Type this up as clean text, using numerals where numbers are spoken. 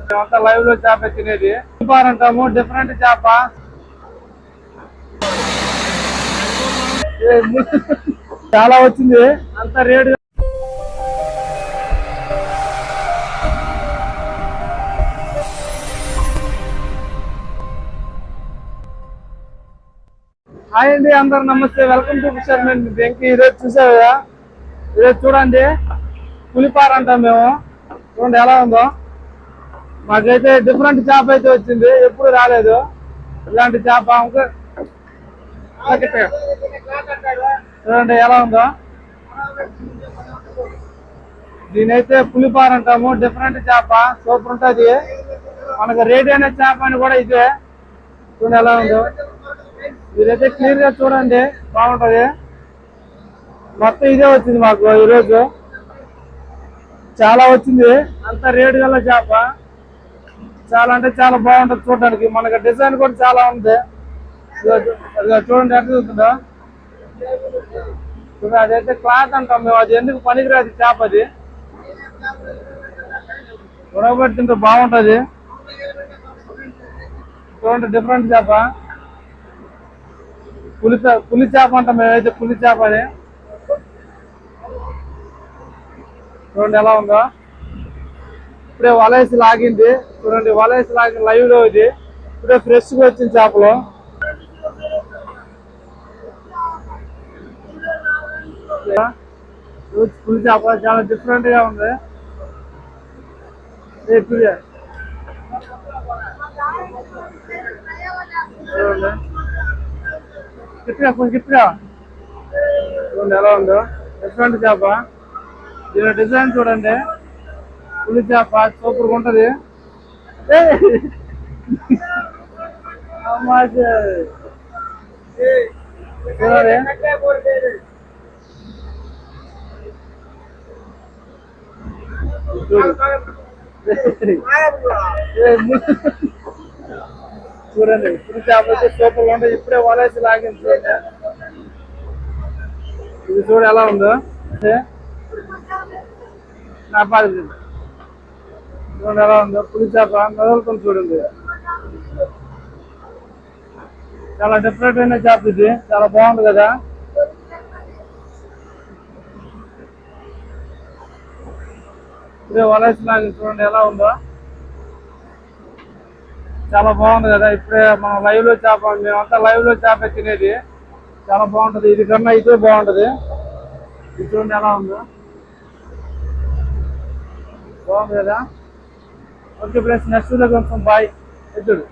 మేమంతా లైవ్ లో చేప తినేది అంటాము, డిఫరెంట్ చేప. చాలా వచ్చింది అంత రేటు. హాయ్ అండి, అందరు నమస్తే, వెల్కమ్ టు ఫిషర్మెన్ వెంకీ. ఈరోజు చూసావు కదా, ఈరోజు చూడండి పులిపార అంటాం మేము. చూడండి ఎలా ఉందో. మాకైతే డిఫరెంట్ చేప అయితే వచ్చింది, ఎప్పుడు రాలేదు ఇలాంటి చేప. చూడండి ఎలా ఉందో. దీనైతే పులిపార అంటాము, డిఫరెంట్ చేప, సూపర్ ఉంటుంది. మనకు రేట్ అయిన చేప అని కూడా ఇదే. చూడండి ఎలా ఉందో. మీరైతే క్లియర్ గా చూడండి, బాగుంటది. మొత్తం ఇదే వచ్చింది మాకు ఈరోజు, చాలా వచ్చింది. అంత రేటు గల చేప, చాలా అంటే చాలా బాగుంటది చూడడానికి. మనకి డిజైన్ కూడా చాలా ఉంది. చూడండి ఎట్లా చూస్తుందో. చూడండి, అదైతే క్లాత్ అంటాం మేము, అది ఎందుకు పనికిరాదు చేప. అది ఉడకబెట్టి తింటే బాగుంటది. చూడండి డిఫరెంట్ చేప, పులి చేప అంటాం మేమైతే, పులి చేప అని. చూడండి ఎలా ఉందో. ఇప్పుడే వలేసి లాగింది. చూడండి వలేసి లాగిన లైవ్ లో ఇది. ఇప్పుడే ఫ్రెష్ గా వచ్చింది చేపలు. పులి చేప చాలా డిఫరెంట్ గా ఉంది. చూడండి గిట్టిగా కొంచెం గిట్టిగా. చూడండి ఎలా ఉందో, డిఫరెంట్ చేప. దీని డిజైన్ చూడండి, పులి చేప సూపర్గా ఉంటది. చూడండి చూడండి పులి చేప అయితే సూపర్గా ఉంటుంది. ఇప్పుడే వలేసి లాగింది. చూడండి ఇది చూడు ఎలా ఉందో. నా పాది చూడండి ఎలా ఉందో. పులి చేప మెదలుకొని చూడండి, చాలా డిఫరెంట్ అయిన చేప ఇది, చాలా బాగుంది కదా. ఇప్పుడే వలేసి లాగింది. చూడండి ఎలా ఉందో, చాలా బాగుంది కదా. ఇప్పుడే మనం లైవ్ లో చేప, మేమంతా లైవ్ లో చేప తినేది, చాలా బాగుంటది. ఇది కన్నా ఇదే బాగుంటది. ఇది చూడండి ఎలా ఉందో, బాగుంది కదా. ఓకే ఫ్రెండ్స్, నెక్స్ట్ వీడియో కొంచెం బాయ్ ఎద్దుడు.